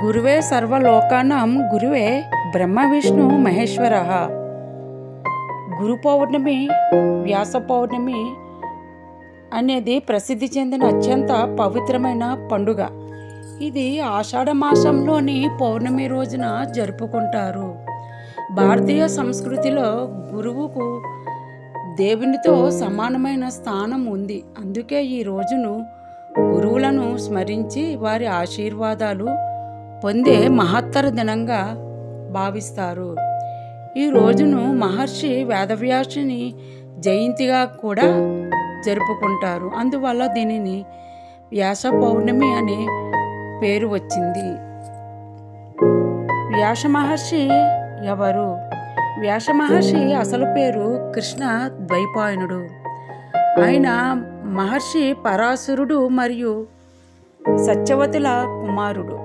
గురువే సర్వలోకానాం గురువే బ్రహ్మ విష్ణు మహేశ్వర. గురు పౌర్ణమి, వ్యాస పౌర్ణమి అనేది ప్రసిద్ధి చెందిన అత్యంత పవిత్రమైన పండుగ. ఇది ఆషాఢ మాసంలోని పౌర్ణమి రోజున జరుపుకుంటారు. భారతీయ సంస్కృతిలో గురువుకు దేవునితో సమానమైన స్థానం ఉంది. అందుకే ఈ రోజును గురువులను స్మరించి వారి ఆశీర్వాదాలు పొందే మహత్తర దినంగా భావిస్తారు. ఈ రోజును మహర్షి వేదవ్యాసుని జయంతిగా కూడా జరుపుకుంటారు. అందువల్ల దీనిని వ్యాస పౌర్ణమి అనే పేరు వచ్చింది. వ్యాస మహర్షి ఎవరు? వ్యాస మహర్షి అసలు పేరు కృష్ణ ద్వైపాయనుడు. ఆయన మహర్షి పరాశరుడు మరియు సత్యవతుల కుమారుడు.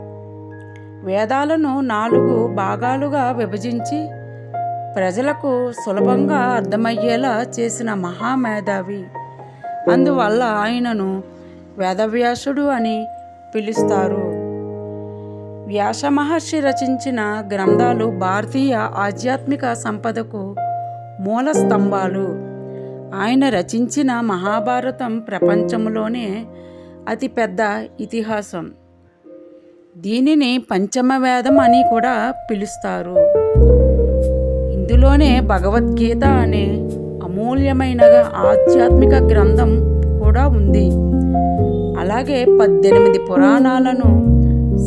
వేదాలను 4 భాగాలుగా విభజించి ప్రజలకు సులభంగా అర్థమయ్యేలా చేసిన మహామేధావి. అందువల్ల ఆయనను వేదవ్యాసుడు అని పిలుస్తారు. వ్యాస మహర్షి రచించిన గ్రంథాలు భారతీయ ఆధ్యాత్మిక సంపదకు మూల స్తంభాలు. ఆయన రచించిన మహాభారతం ప్రపంచంలోనే అతిపెద్ద ఇతిహాసం. దీనిని పంచమ వేదం అని కూడా పిలుస్తారు. ఇందులోనే భగవద్గీత అనే అమూల్యమైన ఆధ్యాత్మిక గ్రంథం కూడా ఉంది. అలాగే 18 పురాణాలను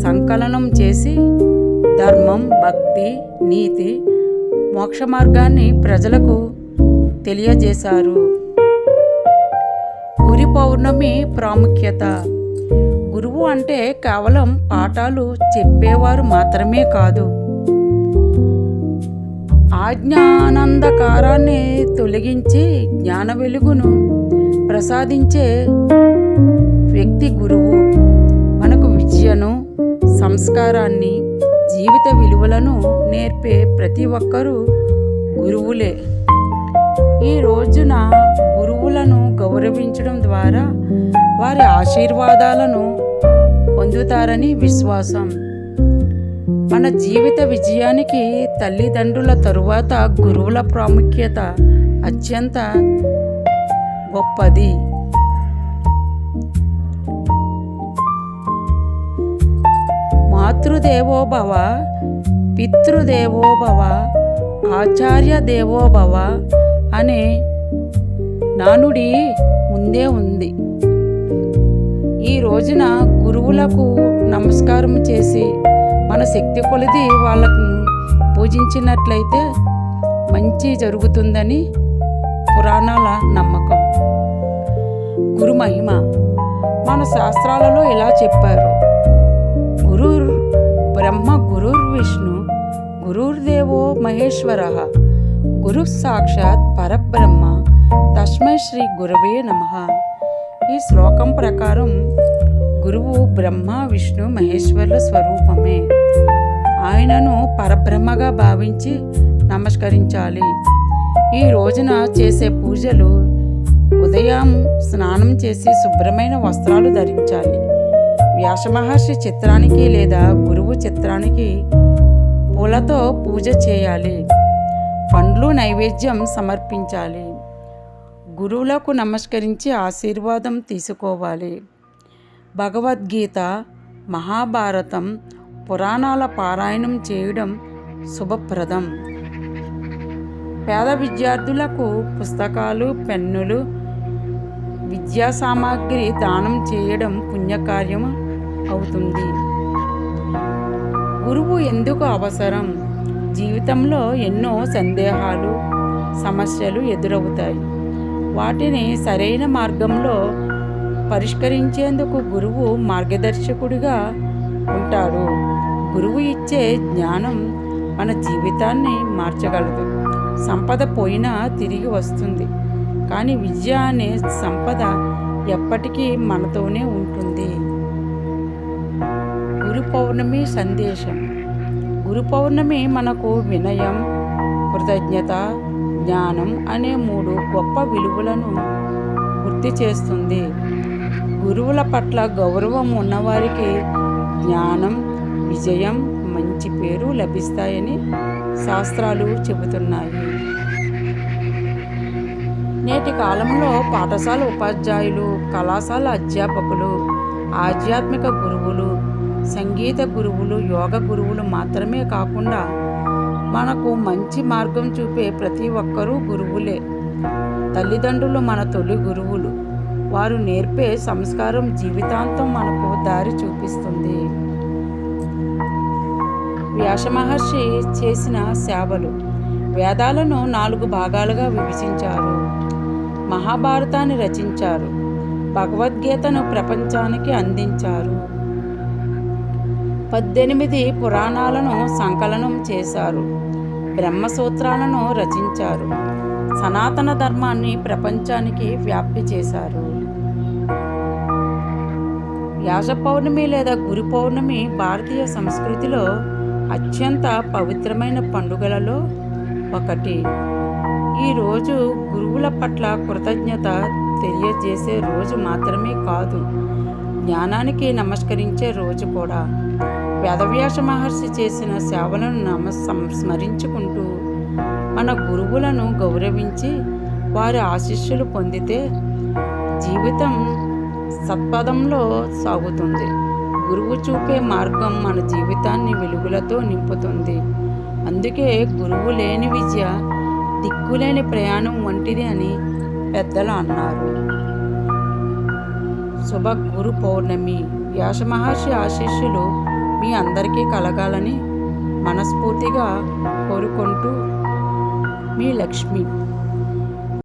సంకలనం చేసి ధర్మం, భక్తి, నీతి, మోక్ష మార్గాన్ని ప్రజలకు తెలియజేశారు. గురు పౌర్ణమి ప్రాముఖ్యత. గురువు అంటే కేవలం పాఠాలు చెప్పేవారు మాత్రమే కాదు, అజ్ఞానాంధకారాన్ని తొలగించి జ్ఞాన వెలుగును ప్రసాదించే వ్యక్తి గురువు. మనకు విద్యను, సంస్కారాన్ని, జీవిత విలువలను నేర్పే ప్రతి ఒక్కరూ గురువులే. ఈ రోజున గురువులను గౌరవించడం ద్వారా వారి ఆశీర్వాదాలను పొందుతారని విశ్వాసం. మన జీవిత విజయానికి తల్లిదండ్రుల తరువాత గురువుల ప్రాముఖ్యత అత్యంత గొప్పది. మాతృదేవోభవ, పితృదేవోభవ, ఆచార్య దేవోభవ అనే నానుడి ముందే ఉంది. ఈ రోజున గురువులకు నమస్కారం చేసి మన శక్తి కొలది వాళ్ళకు పూజించినట్లయితే మంచి జరుగుతుందని పురాణాల నమ్మకం. గురు మహిమ. మన శాస్త్రాలలో ఇలా చెప్పారు: గురుర్ బ్రహ్మ, గురుర్ విష్ణు, గురుర్దేవో మహేశ్వర, గురు సాక్షాత్ పరబ్రహ్మ, తస్మై శ్రీ గురవే నమః. ఈ శ్లోకం ప్రకారం గురువు బ్రహ్మ, విష్ణు, మహేశ్వరుల స్వరూపమే. ఆయనను పరబ్రహ్మగా భావించి నమస్కరించాలి. ఈ రోజున చేసే పూజలు: ఉదయం స్నానం చేసి శుభ్రమైన వస్త్రాలు ధరించాలి. వ్యాస మహర్షి చిత్రానికి లేదా గురువు చిత్రానికి పూలతో పూజ చేయాలి. పండ్లు నైవేద్యం సమర్పించాలి. గురువులకు నమస్కరించి ఆశీర్వాదం తీసుకోవాలి. భగవద్గీత, మహాభారతం, పురాణాల పారాయణం చేయడం శుభప్రదం. పేద విద్యార్థులకు పుస్తకాలు, పెన్నులు, విద్యా సామాగ్రి దానం చేయడం పుణ్యకార్యం అవుతుంది. గురువు ఎందుకు అవసరం? జీవితంలో ఎన్నో సందేహాలు, సమస్యలు ఎదురవుతాయి. వాటిని సరైన మార్గంలో పరిష్కరించేందుకు గురువు మార్గదర్శకుడిగా ఉంటాడు. గురువు ఇచ్చే జ్ఞానం మన జీవితాన్ని మార్చగలదు. సంపద పోయినా తిరిగి వస్తుంది, కానీ విద్య అనే సంపద ఎప్పటికీ మనతోనే ఉంటుంది. గురు పౌర్ణమి సందేశం. గురు పౌర్ణమి మనకు వినయం, కృతజ్ఞత, జ్ఞానం అనే 3 గొప్ప విలువలను గుర్తు చేస్తుంది. గురువుల పట్ల గౌరవం ఉన్నవారికి జ్ఞానం, విజయం, మంచి పేరు లభిస్తాయని శాస్త్రాలు చెబుతున్నాయి. నేటి కాలంలో పాఠశాల ఉపాధ్యాయులు, కళాశాల అధ్యాపకులు, ఆధ్యాత్మిక గురువులు, సంగీత గురువులు, యోగ గురువులు మాత్రమే కాకుండా మనకు మంచి మార్గం చూపే ప్రతి ఒక్కరూ గురువులే. తల్లిదండ్రులు మన తొలి గురువులు. వారు నేర్పే సంస్కారం జీవితాంతం మనకు దారి చూపిస్తుంది. వ్యాస మహర్షి చేసిన సేవలు. వేదాలను 4 భాగాలుగా విభజించారు. మహాభారతాన్ని రచించారు. భగవద్గీతను ప్రపంచానికి అందించారు. 18 పురాణాలను సంకలనం చేశారు. బ్రహ్మసూత్రాలను రచించారు. సనాతన ధర్మాన్ని ప్రపంచానికి వ్యాప్తి చేశారు. వ్యాస పౌర్ణమి లేదా గురు పౌర్ణమి భారతీయ సంస్కృతిలో అత్యంత పవిత్రమైన పండుగలలో ఒకటి. ఈరోజు గురువుల పట్ల కృతజ్ఞత తెలియజేసే రోజు మాత్రమే కాదు, జ్ఞానానికి నమస్కరించే రోజు కూడా. వేదవ్యాస మహర్షి చేసిన సేవలను స్మరించుకుంటూ మన గురువులను గౌరవించి వారి ఆశీస్సులు పొందితే జీవితం సత్పథంలో సాగుతుంది. గురువు చూపే మార్గం మన జీవితాన్ని వెలుగులతో నింపుతుంది. అందుకే గురువు లేని విద్య దిక్కులేని ప్రయాణం వంటిది అని పెద్దలు అన్నారు. శుభ గురు పౌర్ణమి. వ్యాస మహర్షి ఆశీస్సులు మీ అందరికీ కలగాలని మనస్ఫూర్తిగా కోరుకుంటూ మీ లక్ష్మి.